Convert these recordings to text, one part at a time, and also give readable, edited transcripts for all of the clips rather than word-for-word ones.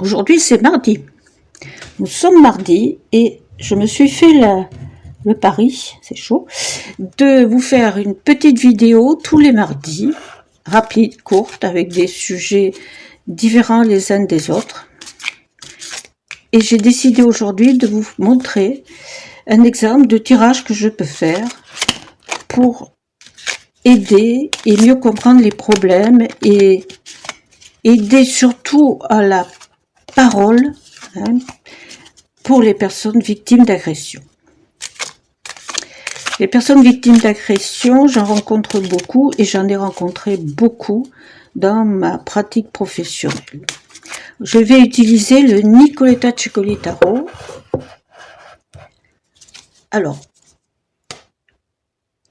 Aujourd'hui, c'est mardi. Nous sommes mardi et je me suis fait le pari, c'est chaud, de vous faire une petite vidéo tous les mardis, rapide, courte, avec des sujets différents les uns des autres. Et j'ai décidé aujourd'hui de vous montrer un exemple de tirage que je peux faire pour aider et mieux comprendre les problèmes et aider surtout à la parole pour les personnes victimes d'agression. Les personnes victimes d'agression, j'en rencontre beaucoup et j'en ai rencontré beaucoup dans ma pratique professionnelle. Je vais utiliser le Nicoletta Ceccoli Tarot. Alors,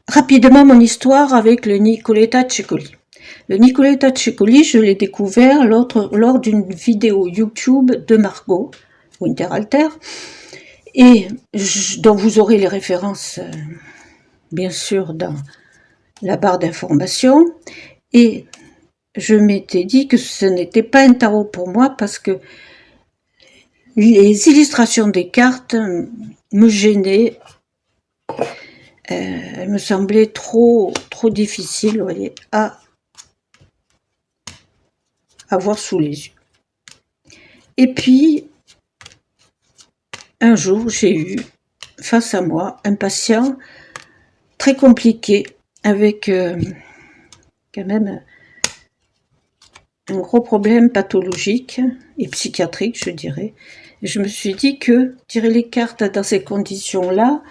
rapidement mon histoire avec le Nicoletta Ceccoli. Le Nicoletta Ceccoli, je l'ai découvert lors d'une vidéo YouTube de Margot Winterhalter, et dont vous aurez les références bien sûr dans la barre d'information. Et je m'étais dit que ce n'était pas un tarot pour moi parce que les illustrations des cartes me gênaient. Elles me semblaient trop difficiles, vous voyez, à voir sous les yeux. Et puis, un jour, j'ai eu face à moi un patient très compliqué, avec quand même un gros problème pathologique et psychiatrique, je dirais. Et je me suis dit que tirer les cartes dans ces conditions-là,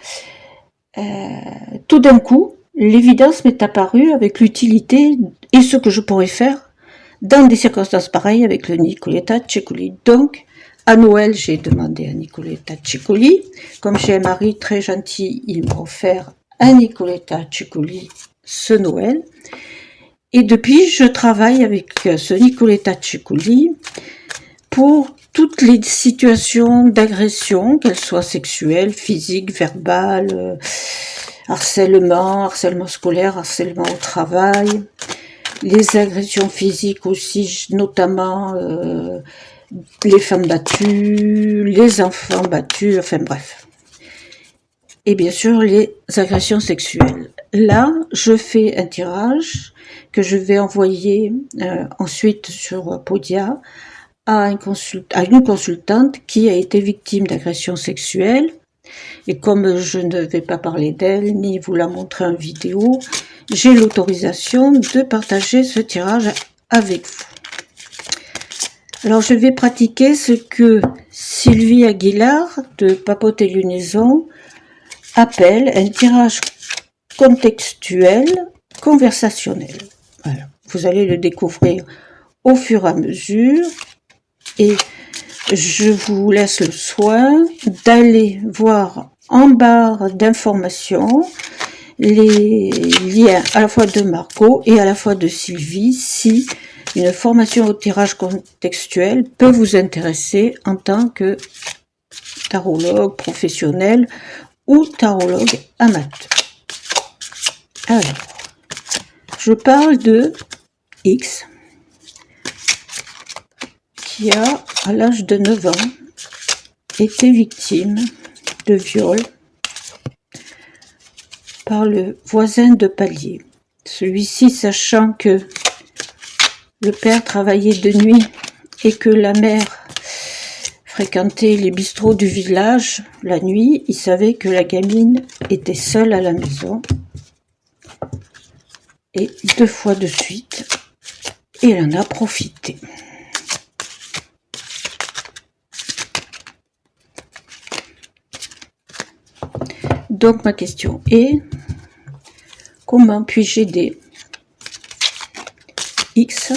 tout d'un coup, l'évidence m'est apparue avec l'utilité et ce que je pourrais faire dans des circonstances pareilles avec le Nicoletta Ceccoli. Donc, à Noël, j'ai demandé un Nicoletta Ceccoli. Comme j'ai un mari très gentil, il m'a offert un Nicoletta Ceccoli ce Noël. Et depuis, je travaille avec ce Nicoletta Ceccoli pour toutes les situations d'agression, qu'elles soient sexuelles, physiques, verbales, harcèlement scolaire, harcèlement au travail, les agressions physiques aussi, notamment les femmes battues, les enfants battus, enfin bref. Et bien sûr, les agressions sexuelles. Là, je fais un tirage que je vais envoyer ensuite sur Podia à une consultante qui a été victime d'agressions sexuelles. Et comme je ne vais pas parler d'elle, ni vous la montrer en vidéo, j'ai l'autorisation de partager ce tirage avec vous. Alors, je vais pratiquer ce que Sylvie Aguilar de Papote et Lunaison appelle un tirage contextuel conversationnel. Voilà. Vous allez le découvrir au fur et à mesure et je vous laisse le soin d'aller voir en barre d'informations les liens à la fois de Margot et à la fois de Sylvie si une formation au tirage contextuel peut vous intéresser en tant que tarologue professionnel ou tarologue amateur. Alors, je parle de X qui a, à l'âge de 9 ans, été victime de viol par le voisin de palier. Celui-ci, sachant que le père travaillait de nuit et que la mère fréquentait les bistrots du village la nuit, il savait que la gamine était seule à la maison. Et 2 fois de suite, il en a profité. Donc ma question est, comment puis-je aider X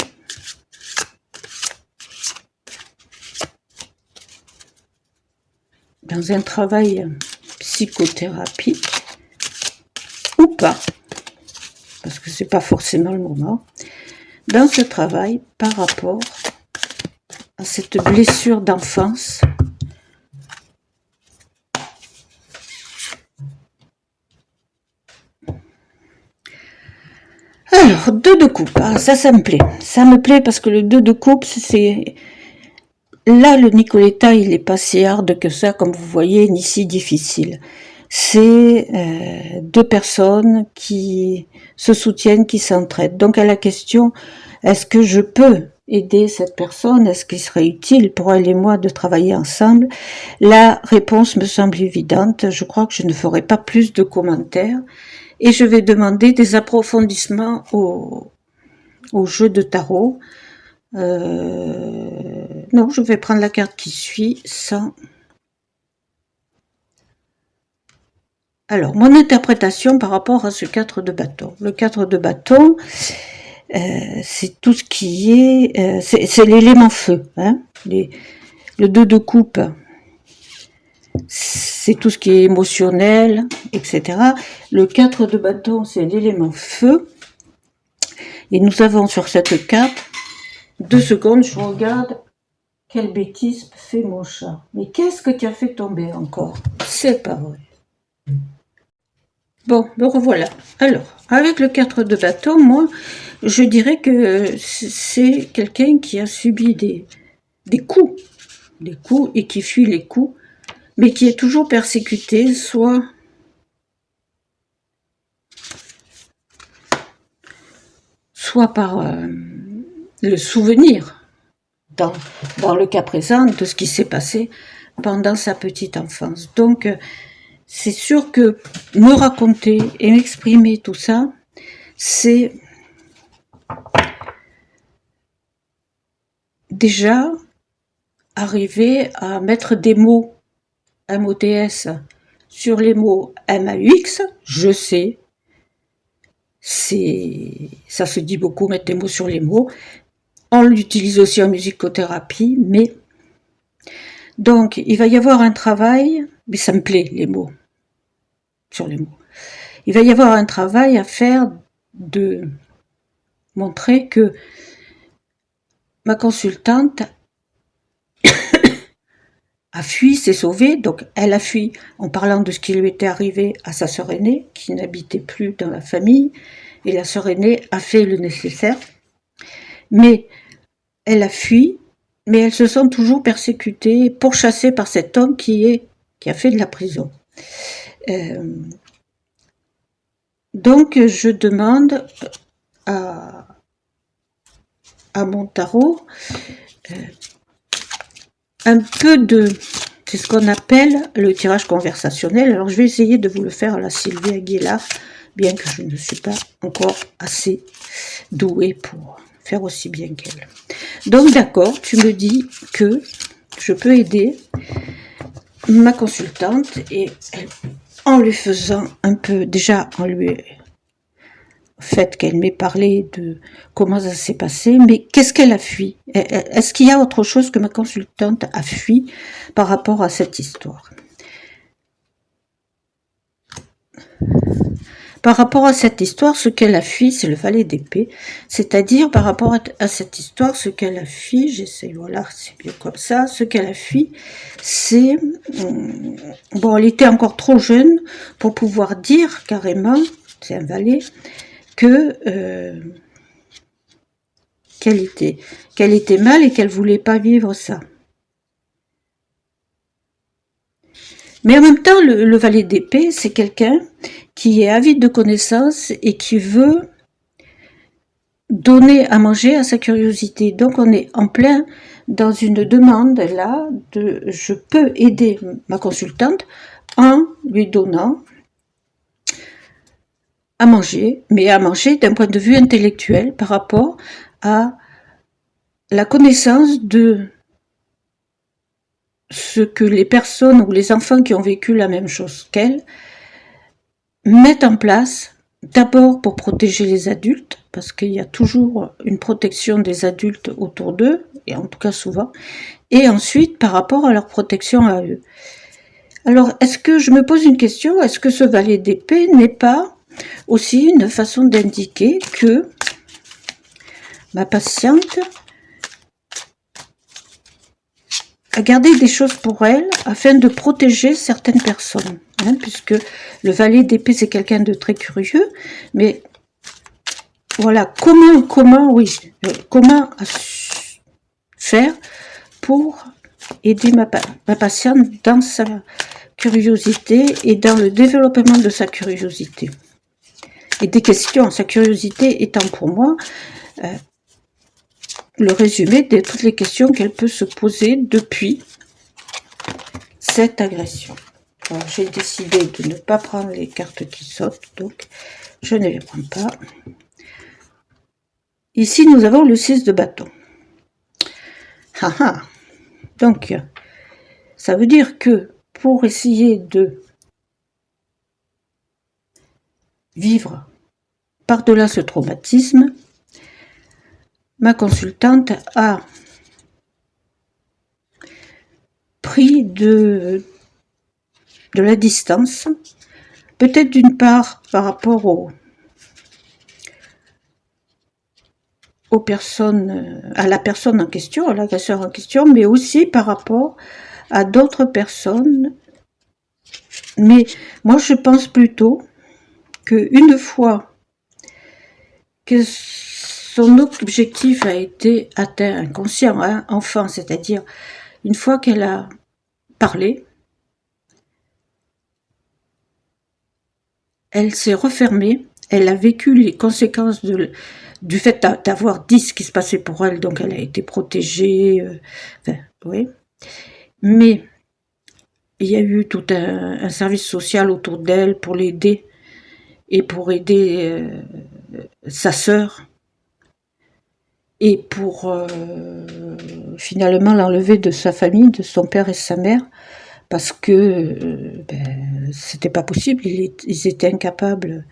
dans un travail psychothérapique ou pas, parce que c'est pas forcément le moment, dans ce travail par rapport à cette blessure d'enfance Alors, 2 de coupe, ça me plaît. Ça me plaît parce que le 2 de coupe, c'est là, le Nicoletta, il est pas si hard que ça, comme vous voyez, ni si difficile. C'est deux personnes qui se soutiennent, qui s'entraident. Donc à la question, est-ce que je peux aider cette personne? Est-ce qu'il serait utile pour elle et moi de travailler ensemble? La réponse me semble évidente. Je crois que je ne ferai pas plus de commentaires et je vais demander des approfondissements au jeu de tarot. Non, je vais prendre la carte qui suit sans... Alors, mon interprétation par rapport à ce 4 de bâton. Le 4 de bâton, c'est tout ce qui est... c'est l'élément feu. Hein, le 2 de coupe, c'est tout ce qui est émotionnel, etc. Le 4 de bâton, c'est l'élément feu. Et nous avons sur cette carte, 2 secondes, je regarde, quelle bêtise fait mon chat. Mais qu'est-ce que tu as fait tomber encore? C'est pas vrai. Bon, me revoilà. Alors, avec le 4 de bâton, moi, je dirais que c'est quelqu'un qui a subi des coups et qui fuit les coups, mais qui est toujours persécuté, soit par le souvenir, dans le cas présent, de ce qui s'est passé pendant sa petite enfance. Donc, c'est sûr que me raconter et m'exprimer tout ça, c'est déjà arriver à mettre des mots MOTS sur les mots MAUX. Je sais, ça se dit beaucoup, mettre des mots sur les mots. On l'utilise aussi en musicothérapie, mais donc il va y avoir un travail, mais ça me plaît les mots, sur les mots. Il va y avoir un travail à faire de montrer que ma consultante a fui, s'est sauvée, donc elle a fui en parlant de ce qui lui était arrivé à sa sœur aînée, qui n'habitait plus dans la famille, et la sœur aînée a fait le nécessaire, mais elle a fui, mais elles se sont toujours persécutées, pourchassées par cet homme qui a fait de la prison. Donc je demande à mon tarot un peu de... C'est ce qu'on appelle le tirage conversationnel. Alors je vais essayer de vous le faire à la Sylvie Aguilar, bien que je ne suis pas encore assez douée pour faire aussi bien qu'elle. Donc d'accord, tu me dis que je peux aider ma consultante et en lui faisant un peu, déjà en lui fait qu'elle m'ait parlé de comment ça s'est passé, mais qu'est-ce qu'elle a fui? Est-ce qu'il y a autre chose que ma consultante a fui par rapport à cette histoire? Par rapport à cette histoire, ce qu'elle a fui, c'est le valet d'épée. C'est-à-dire, par rapport à cette histoire, ce qu'elle a fui, j'essaie, voilà, c'est mieux comme ça, ce qu'elle a fui, c'est... Bon, elle était encore trop jeune pour pouvoir dire carrément, c'est un valet, qu'elle était mal et qu'elle voulait pas vivre ça. Mais en même temps, le valet d'épée, c'est quelqu'un qui est avide de connaissances et qui veut donner à manger à sa curiosité. Donc on est en plein dans une demande là de je peux aider ma consultante en lui donnant à manger, mais à manger d'un point de vue intellectuel par rapport à la connaissance de ce que les personnes ou les enfants qui ont vécu la même chose qu'elle mettent en place, d'abord pour protéger les adultes, parce qu'il y a toujours une protection des adultes autour d'eux, et en tout cas souvent, et ensuite par rapport à leur protection à eux. Alors, est-ce que je me pose une question, est-ce que ce valet d'épée n'est pas aussi une façon d'indiquer que ma patiente a gardé des choses pour elle afin de protéger certaines personnes, hein, puisque le valet d'épée c'est quelqu'un de très curieux, mais voilà, comment faire pour aider ma patiente dans sa curiosité et dans le développement de sa curiosité. Et des questions, sa curiosité étant pour moi le résumé de toutes les questions qu'elle peut se poser depuis cette agression. Alors, j'ai décidé de ne pas prendre les cartes qui sautent, donc je ne les prends pas. Ici, nous avons le 6 de bâton. Donc, ça veut dire que pour essayer de vivre par-delà ce traumatisme, ma consultante a pris de la distance, peut-être d'une part par rapport aux personnes, à la personne en question, à l'agresseur en question, mais aussi par rapport à d'autres personnes. Mais moi, je pense plutôt qu'une fois que son objectif a été atteint, inconscient, enfant, c'est-à-dire une fois qu'elle a parlé, elle s'est refermée, elle a vécu les conséquences du fait d'avoir dit ce qui se passait pour elle, donc elle a été protégée, oui. Mais il y a eu tout un service social autour d'elle pour l'aider et pour aider sa sœur et pour finalement l'enlever de sa famille, de son père et sa mère, parce que c'était pas possible, ils étaient incapables,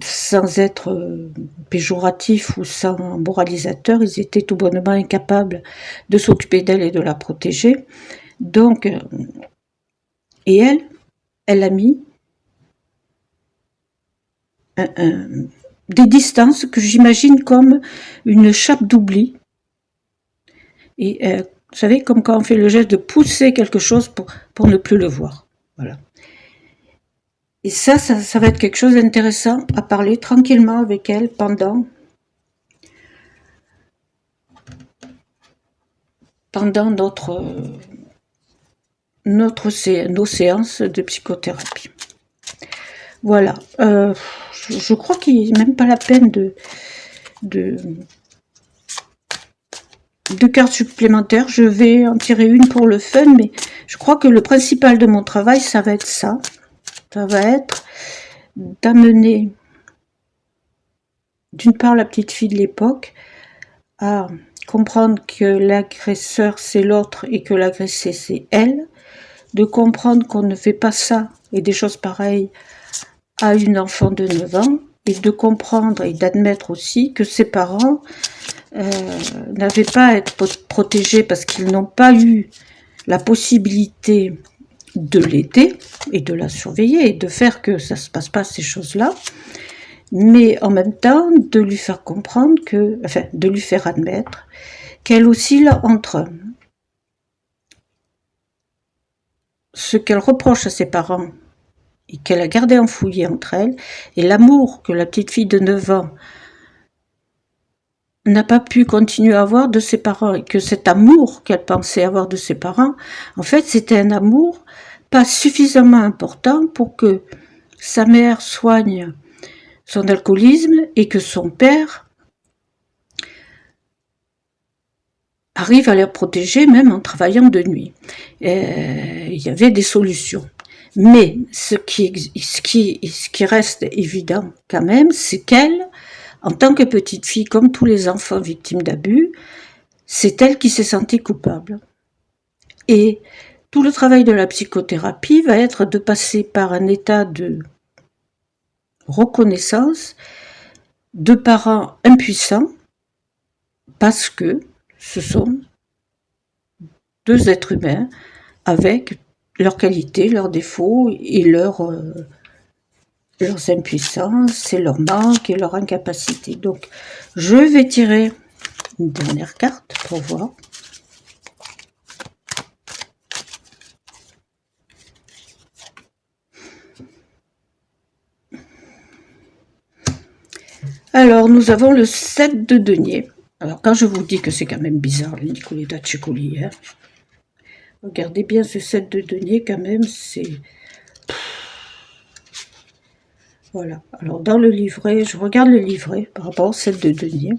sans être péjoratifs ou sans moralisateur, ils étaient tout bonnement incapables de s'occuper d'elle et de la protéger. Donc, et elle a mis des distances que j'imagine comme une chape d'oubli. Et vous savez, comme quand on fait le geste de pousser quelque chose pour ne plus le voir. Voilà. Et ça va être quelque chose d'intéressant à parler tranquillement avec elle pendant nos séances de psychothérapie. Voilà. Je crois qu'il n'est même pas la peine de cartes supplémentaires. Je vais en tirer une pour le fun, mais je crois que le principal de mon travail, ça va être ça. Ça va être d'amener, d'une part, la petite fille de l'époque à comprendre que l'agresseur c'est l'autre et que l'agressée c'est elle, de comprendre qu'on ne fait pas ça et des choses pareilles à une enfant de 9 ans, et de comprendre et d'admettre aussi que ses parents n'avaient pas à être protégés parce qu'ils n'ont pas eu la possibilité de l'aider et de la surveiller et de faire que ça se passe pas ces choses-là, mais en même temps de lui faire comprendre de lui faire admettre qu'elle oscille entre ce qu'elle reproche à ses parents et qu'elle a gardé enfoui entre elles, et l'amour que la petite fille de 9 ans n'a pas pu continuer à avoir de ses parents, et que cet amour qu'elle pensait avoir de ses parents, en fait, c'était un amour pas suffisamment important pour que sa mère soigne son alcoolisme et que son père arrive à la protéger même en travaillant de nuit. Il y avait des solutions. Mais ce qui reste évident quand même, c'est qu'elle, en tant que petite fille, comme tous les enfants victimes d'abus, c'est elle qui s'est sentie coupable. Et tout le travail de la psychothérapie va être de passer par un état de reconnaissance de parents impuissants parce que ce sont deux êtres humains avec leurs qualités, leurs défauts et leurs impuissances et leurs manques et leurs incapacités. Donc, je vais tirer une dernière carte pour voir. Alors, nous avons le 7 de denier. Alors, quand je vous dis que c'est quand même bizarre, le Nicoletta Cecoli, Regardez bien ce set de deniers quand même, c'est... Voilà. Alors dans le livret, je regarde le livret par rapport au set de deniers.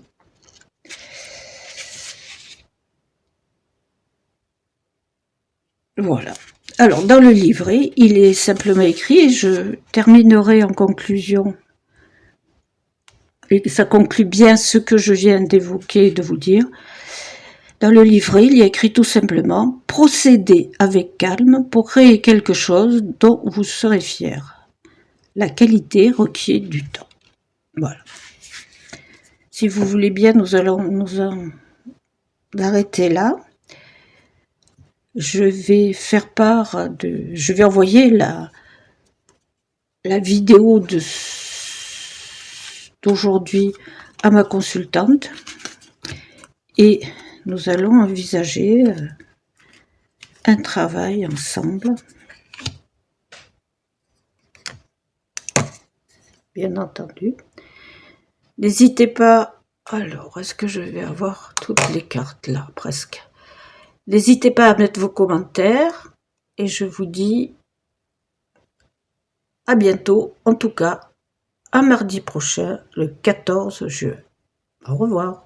Voilà. Alors dans le livret, il est simplement écrit, et je terminerai en conclusion, et ça conclut bien ce que je viens d'évoquer et de vous dire. Dans le livret, il y a écrit tout simplement « Procédez avec calme pour créer quelque chose dont vous serez fier. La qualité requiert du temps. » Voilà. Si vous voulez bien, nous allons nous en arrêter là. Je vais faire part de... Je vais envoyer la vidéo d'aujourd'hui à ma consultante et nous allons envisager un travail ensemble. Bien entendu. N'hésitez pas... Alors, est-ce que je vais avoir toutes les cartes là, presque? N'hésitez pas à mettre vos commentaires et je vous dis à bientôt, en tout cas à mardi prochain, le 14 juin. Au revoir.